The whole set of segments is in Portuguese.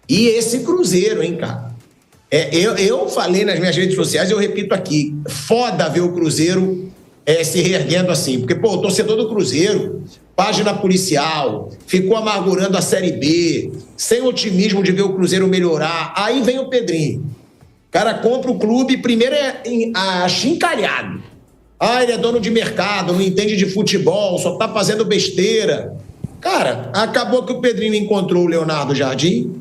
E esse Cruzeiro, hein, cara? Eu falei nas minhas redes sociais, eu repito aqui, foda ver o Cruzeiro se reerguendo assim. Porque, pô, o torcedor do Cruzeiro, página policial, ficou amargurando a Série B, sem otimismo de ver o Cruzeiro melhorar. Aí vem o Pedrinho. O cara compra o clube, primeiro achincalhado. Ele é dono de mercado, não entende de futebol, só tá fazendo besteira. Cara, acabou que o Pedrinho encontrou o Leonardo Jardim.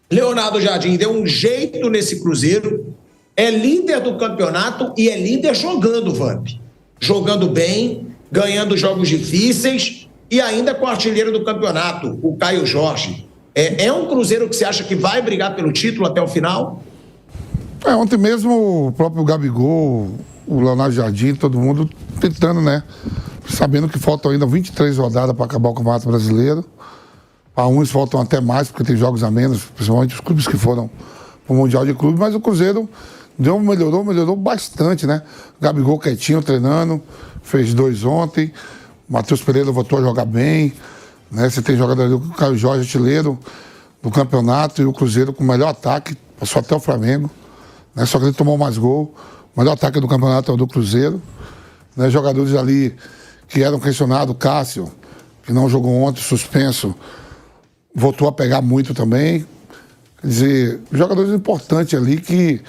Leonardo Jardim deu um jeito nesse Cruzeiro, é líder do campeonato e é líder jogando, Vamp. Jogando bem, ganhando jogos difíceis e ainda com o artilheiro do campeonato, o Caio Jorge. É um Cruzeiro que você acha que vai brigar pelo título até o final? Ontem mesmo o próprio Gabigol, o Leonardo Jardim, todo mundo tentando, né? Sabendo que faltam ainda 23 rodadas para acabar o Campeonato Brasileiro. Para uns faltam até mais, porque tem jogos a menos, principalmente os clubes que foram para o Mundial de Clubes, mas o Cruzeiro melhorou bastante, né? O Gabigol quietinho, treinando, fez 2 ontem, o Matheus Pereira voltou a jogar bem, né? Você tem jogador ali, o Caio Jorge, artilheiro do campeonato, e o Cruzeiro com o melhor ataque, passou até o Flamengo, né? Só que ele tomou mais gol, o melhor ataque do campeonato é o do Cruzeiro, né? Jogadores ali que eram questionados, Cássio, que não jogou ontem, suspenso, voltou a pegar muito também. Quer dizer, jogadores importantes ali que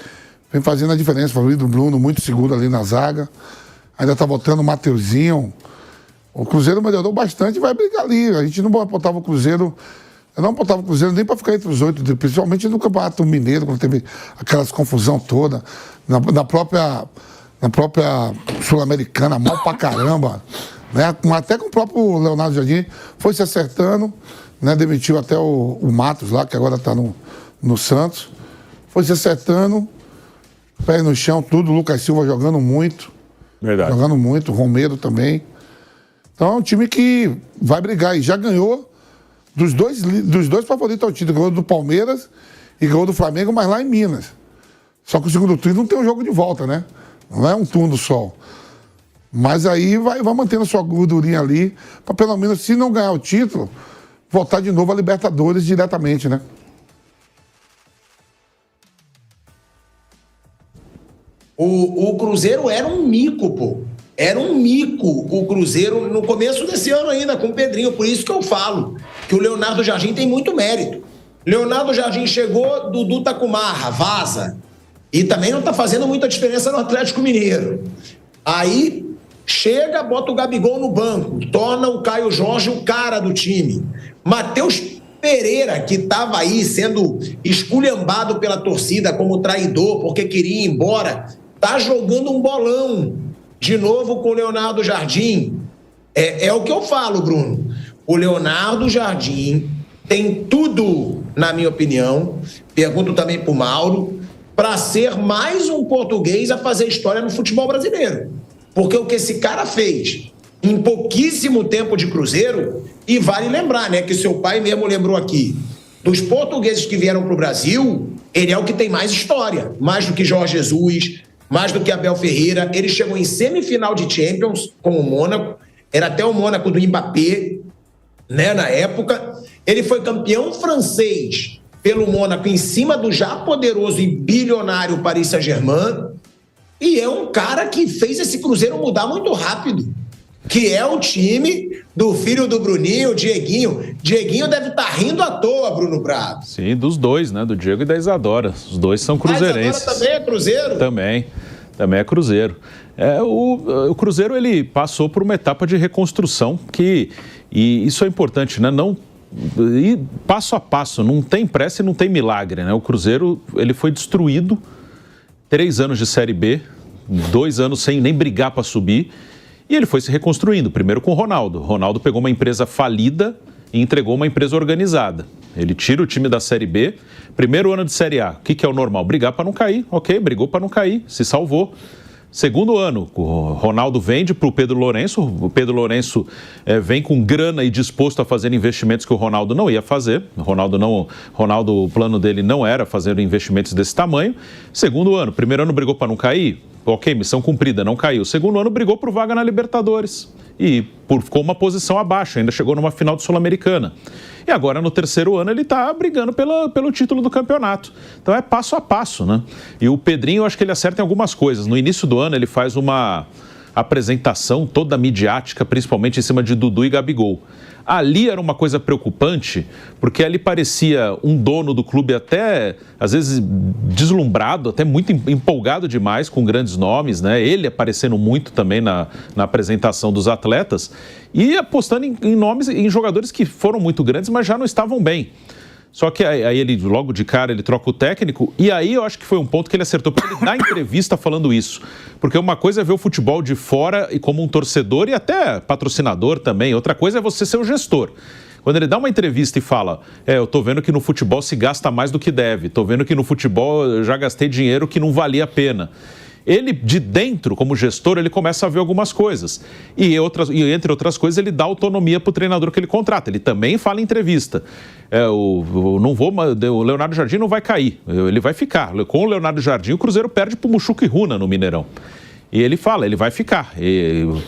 vem fazendo a diferença. O Bruno muito seguro ali na zaga. Ainda tá voltando o Mateuzinho. O Cruzeiro melhorou bastante e vai brigar ali. A gente não botava o Cruzeiro... Eu não botava o Cruzeiro nem para ficar entre os 8, principalmente no Campeonato Mineiro, quando teve aquelas confusão toda. Na própria Sul-Americana, mal pra caramba. Né? Até com o próprio Leonardo Jardim foi se acertando. Né, demitiu até o Matos lá, que agora está no Santos. Foi se acertando, pé no chão, tudo. O Lucas Silva jogando muito. Verdade. Jogando muito, o Romero também. Então é um time que vai brigar e já ganhou dos dois favoritos ao título. Ganhou do Palmeiras e ganhou do Flamengo, mas lá em Minas. Só que o segundo turno não tem um jogo de volta, né? Não é um turno só. Mas aí vai mantendo a sua gordurinha ali, para pelo menos, se não ganhar o título, voltar de novo a Libertadores diretamente, né? O Cruzeiro era um mico, pô. Era um mico o Cruzeiro no começo desse ano ainda, com o Pedrinho. Por isso que eu falo que o Leonardo Jardim tem muito mérito. Leonardo Jardim chegou, Dudu tá com marra, vaza. E também não tá fazendo muita diferença no Atlético Mineiro. Aí chega, bota o Gabigol no banco, torna o Caio Jorge o cara do time. Matheus Pereira, que estava aí sendo esculhambado pela torcida como traidor porque queria ir embora, tá jogando um bolão de novo com o Leonardo Jardim. É o que eu falo, Bruno. O Leonardo Jardim tem tudo, na minha opinião, pergunto também pro Mauro, para ser mais um português a fazer história no futebol brasileiro. Porque o que esse cara fez em pouquíssimo tempo de Cruzeiro, e vale lembrar, né, que seu pai mesmo lembrou aqui, dos portugueses que vieram para o Brasil, ele é o que tem mais história, mais do que Jorge Jesus, mais do que Abel Ferreira. Ele chegou em semifinal de Champions com o Mônaco, era até o Mônaco do Mbappé, né, na época. Ele foi campeão francês pelo Mônaco em cima do já poderoso e bilionário Paris Saint-Germain, e é um cara que fez esse Cruzeiro mudar muito rápido, que é o time do filho do Bruninho, o Dieguinho. Dieguinho deve estar rindo à toa, Bruno Prado. Sim, dos dois, né? Do Diego e da Isadora. Os dois são cruzeirenses. A Isadora também é Cruzeiro? Também é Cruzeiro. O Cruzeiro, ele passou por uma etapa de reconstrução e isso é importante, né? E passo a passo, não tem pressa e não tem milagre, né? O Cruzeiro, ele foi destruído, 3 anos de Série B, 2 anos sem nem brigar para subir, e ele foi se reconstruindo, primeiro com o Ronaldo. O Ronaldo pegou uma empresa falida e entregou uma empresa organizada. Ele tira o time da Série B, primeiro ano de Série A. O que é o normal? Brigar para não cair. Ok, brigou para não cair, se salvou. Segundo ano, o Ronaldo vende para o Pedro Lourenço. O Pedro Lourenço vem com grana e disposto a fazer investimentos que o Ronaldo não ia fazer. O plano dele não era fazer investimentos desse tamanho. Segundo ano, primeiro ano brigou para não cair. Ok, missão cumprida, não caiu. Segundo ano brigou por vaga na Libertadores. E ficou uma posição abaixo, ainda chegou numa final de Sul-Americana. E agora, no terceiro ano, ele está brigando pelo título do campeonato. Então, é passo a passo, né? E o Pedrinho, eu acho que ele acerta em algumas coisas. No início do ano, ele faz uma apresentação toda midiática, principalmente em cima de Dudu e Gabigol. Ali era uma coisa preocupante, porque ali parecia um dono do clube até, às vezes, deslumbrado, até muito empolgado demais com grandes nomes, né? Ele aparecendo muito também na apresentação dos atletas e apostando em nomes, em jogadores que foram muito grandes, mas já não estavam bem. Só que aí ele, logo de cara, ele troca o técnico e aí eu acho que foi um ponto que ele acertou, porque ele dá entrevista falando isso. Porque uma coisa é ver o futebol de fora e como um torcedor e até patrocinador também. Outra coisa é você ser o gestor. Quando ele dá uma entrevista e fala, eu tô vendo que no futebol se gasta mais do que deve, tô vendo que no futebol eu já gastei dinheiro que não valia a pena. Ele, de dentro, como gestor, ele começa a ver algumas coisas. E entre outras coisas, ele dá autonomia para o treinador que ele contrata. Ele também fala em entrevista. O Leonardo Jardim não vai cair, ele vai ficar. Com o Leonardo Jardim, o Cruzeiro perde para o Muxuca e Runa no Mineirão. E ele fala, ele vai ficar.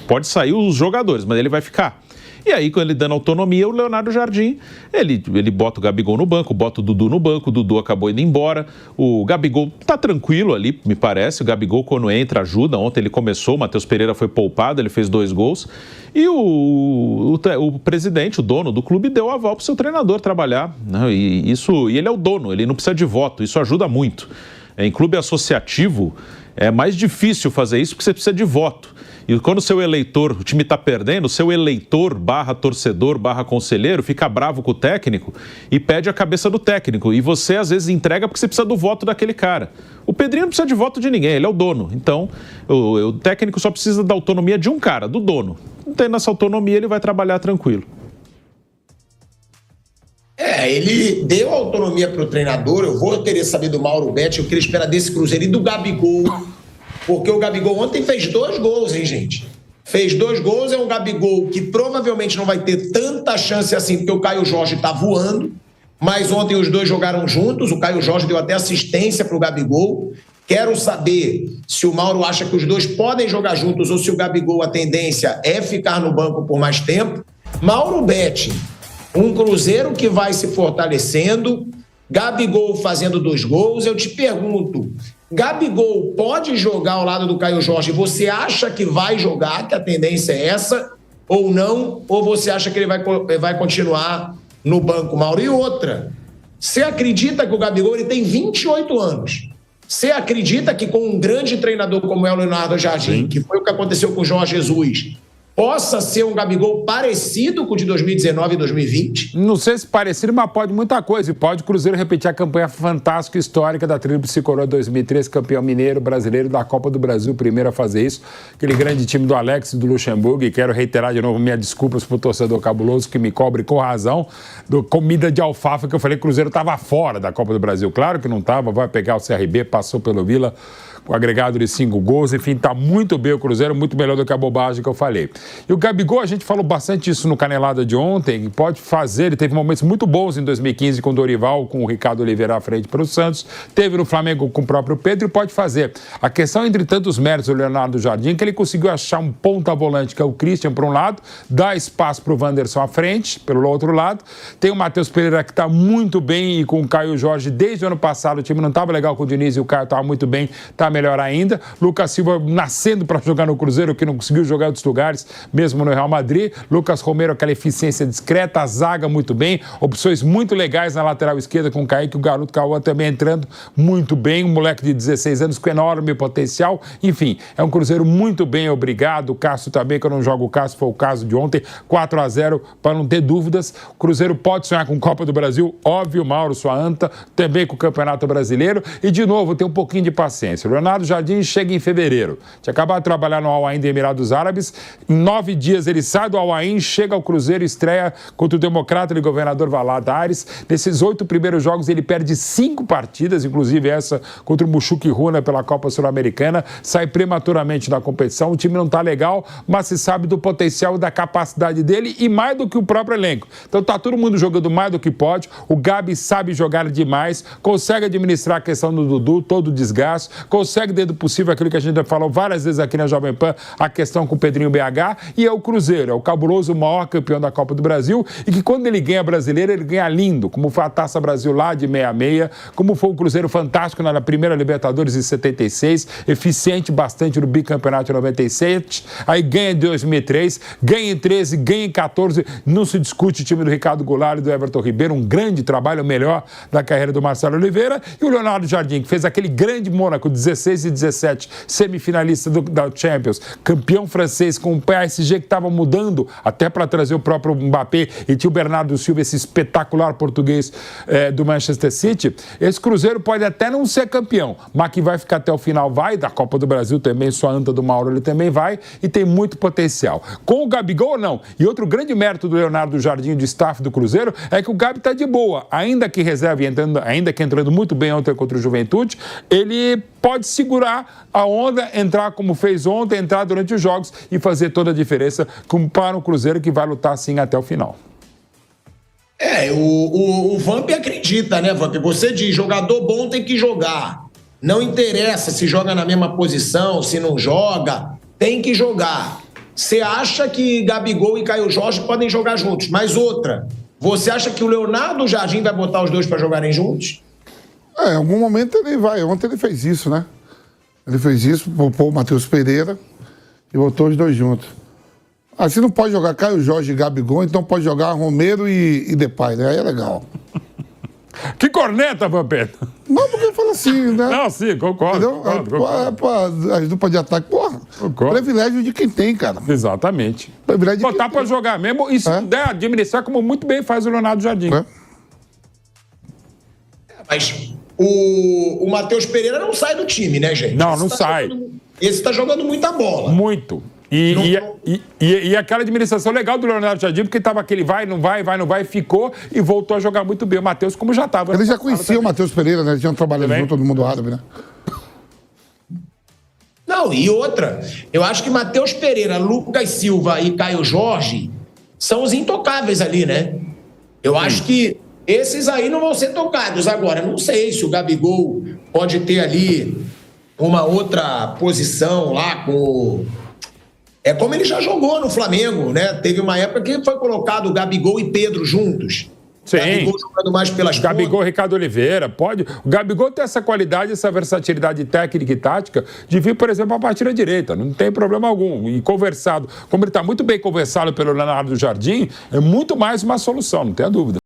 Pode sair os jogadores, mas ele vai ficar. E aí, quando ele dando autonomia, o Leonardo Jardim, ele bota o Gabigol no banco, bota o Dudu no banco, o Dudu acabou indo embora. O Gabigol tá tranquilo ali, me parece. O Gabigol, quando entra, ajuda. Ontem ele começou, o Matheus Pereira foi poupado, ele fez 2 gols. E o presidente, o dono do clube, deu aval pro seu treinador trabalhar, né? E ele é o dono, ele não precisa de voto, isso ajuda muito. Em clube associativo, é mais difícil fazer isso porque você precisa de voto. E quando o seu eleitor, o time está perdendo, o seu eleitor /torcedor /conselheiro fica bravo com o técnico e pede a cabeça do técnico. E você, às vezes, entrega porque você precisa do voto daquele cara. O Pedrinho não precisa de voto de ninguém, ele é o dono. Então, o técnico só precisa da autonomia de um cara, do dono. Tendo essa autonomia, ele vai trabalhar tranquilo. Ele deu autonomia para o treinador. Eu vou querer saber do Mauro Betti, eu queria esperar desse Cruzeiro e do Gabigol. Porque o Gabigol ontem fez 2 gols, hein, gente? Fez 2 gols, é um Gabigol que provavelmente não vai ter tanta chance assim, porque o Caio Jorge tá voando, mas ontem os dois jogaram juntos, o Caio Jorge deu até assistência pro Gabigol. Quero saber se o Mauro acha que os dois podem jogar juntos ou se o Gabigol, a tendência é ficar no banco por mais tempo. Mauro Betti, um Cruzeiro que vai se fortalecendo, Gabigol fazendo 2 gols, eu te pergunto, Gabigol pode jogar ao lado do Caio Jorge? Você acha que vai jogar, que a tendência é essa, ou não? Ou você acha que ele vai continuar no banco, Mauro? E outra, você acredita que o Gabigol ele tem 28 anos? Você acredita que com um grande treinador como é o Leonardo Jardim, que foi o que aconteceu com o Jorge Jesus, possa ser um Gabigol parecido com o de 2019 e 2020? Não sei se parecido, mas pode muita coisa. E pode o Cruzeiro repetir a campanha fantástica histórica da Tríplice Coroa 2013, campeão mineiro, brasileiro da Copa do Brasil, primeiro a fazer isso. Aquele grande time do Alex e do Luxemburgo. E quero reiterar de novo minhas desculpas pro torcedor cabuloso que me cobre com razão do comida de alfafa que eu falei que o Cruzeiro estava fora da Copa do Brasil. Claro que não estava, vai pegar o CRB, passou pelo Vila com agregado de 5 gols, enfim, tá muito bem o Cruzeiro, muito melhor do que a bobagem que eu falei. E o Gabigol, a gente falou bastante isso no Canelada de ontem, pode fazer, ele teve momentos muito bons em 2015 com o Dorival, com o Ricardo Oliveira à frente para o Santos, teve no Flamengo com o próprio Pedro e pode fazer. A questão entre tantos méritos do Leonardo Jardim, que ele conseguiu achar um ponta-volante, que é o Christian, por um lado, dá espaço para o Wanderson à frente, pelo outro lado, tem o Matheus Pereira que está muito bem e com o Caio Jorge, desde o ano passado o time não estava legal com o Diniz e o Caio estava muito bem, está melhor ainda. Lucas Silva nascendo para jogar no Cruzeiro, que não conseguiu jogar em outros lugares, mesmo no Real Madrid. Lucas Romero, aquela eficiência discreta, a zaga muito bem, opções muito legais na lateral esquerda com o Kaique, o garoto Cauã também entrando muito bem, um moleque de 16 anos com enorme potencial. Enfim, é um Cruzeiro muito bem, obrigado. O Cássio também, que eu não jogo o Cássio, foi o caso de ontem, 4-0, para não ter dúvidas. O Cruzeiro pode sonhar com Copa do Brasil, óbvio, Mauro, sua anta, também com o Campeonato Brasileiro. E, de novo, tem um pouquinho de paciência. O Leonardo Jardim chega em fevereiro. Tinha acabado de trabalhar no Al Ain de Emirados Árabes. Em 9 dias ele sai do Al Ain, chega ao Cruzeiro, estreia contra o Democrata de Governador Valadares. Nesses 8 primeiros jogos ele perde 5 partidas, inclusive essa contra o Muxuca e Runa pela Copa Sul-Americana. Sai prematuramente da competição. O time não está legal, mas se sabe do potencial e da capacidade dele e mais do que o próprio elenco. Então tá todo mundo jogando mais do que pode. O Gabi sabe jogar demais, consegue administrar a questão do Dudu, todo o desgaste, consegue dentro do possível aquilo que a gente já falou várias vezes aqui na Jovem Pan, a questão com o Pedrinho BH, A e é o Cruzeiro, é o cabuloso maior campeão da Copa do Brasil e que quando ele ganha brasileiro, ele ganha lindo, como foi a Taça Brasil lá de 66, como foi o Cruzeiro fantástico na primeira Libertadores em 76, eficiente bastante no bicampeonato em 97, aí ganha em 2003, ganha em 13, ganha em 14, não se discute o time do Ricardo Goulart e do Everton Ribeiro, um grande trabalho, o melhor da carreira do Marcelo Oliveira, e o Leonardo Jardim, que fez aquele grande Mônaco, 16 e 17, semifinalista da Champions, campeão francês com o PSG que estava mudando, até para trazer o próprio Mbappé, e tinha o Bernardo Silva, esse espetacular português do Manchester City. Esse Cruzeiro pode até não ser campeão, mas que vai ficar até o final, vai, da Copa do Brasil também, sua anta do Mauro ele também vai, e tem muito potencial. Com o Gabigol, não. E outro grande mérito do Leonardo Jardim, do staff do Cruzeiro, é que o Gabi está de boa, ainda que reserve, ainda que entrando muito bem ontem contra o Juventude, ele pode segurar a onda, entrar como fez ontem, entrar durante os jogos e fazer toda a diferença para o Cruzeiro que vai lutar assim até o final. O Vamp acredita, né, Vamp? Você diz, jogador bom tem que jogar. Não interessa se joga na mesma posição, se não joga, tem que jogar. Você acha que Gabigol e Caio Jorge podem jogar juntos, mas outra, você acha que o Leonardo Jardim vai botar os dois para jogarem juntos? Em algum momento ele vai. Ontem ele fez isso, né? Ele fez isso, poupou o Matheus Pereira e botou os dois juntos. Assim não pode jogar Caio Jorge e Gabigol, então pode jogar Romero e Depay, né? Aí é legal. Que corneta, Vampeta! Não, porque eu falo assim, né? Não, sim, concordo. As duplas de ataque, porra, concordo. Privilégio de quem tem, cara. Exatamente. Privilégio de botar pra jogar mesmo e se puder administrar, como muito bem faz o Leonardo Jardim. Mas o Matheus Pereira não sai do time, né, gente? Não sai. Esse tá jogando muita bola. Muito. E aquela administração legal do Leonardo Jardim, porque tava aquele vai, não vai, ficou e voltou a jogar muito bem. O Matheus, como já estava. Ele já conhecia o Matheus Pereira, né? Eles tinham trabalhado junto, todo mundo árabe, né? Não, e outra, eu acho que Matheus Pereira, Lucas Silva e Caio Jorge são os intocáveis ali, né? Eu acho que esses aí não vão ser tocados. Agora, não sei se o Gabigol pode ter ali uma outra posição lá com... É como ele já jogou no Flamengo, né? Teve uma época que foi colocado Gabigol e Pedro juntos. Sim. Gabigol jogando mais pelas pontas. Gabigol, Ricardo Oliveira, pode... O Gabigol tem essa qualidade, essa versatilidade técnica e tática de vir, por exemplo, a partir da direita. Não tem problema algum. E conversado, como ele está muito bem conversado pelo Leonardo Jardim, é muito mais uma solução, não tenha dúvida.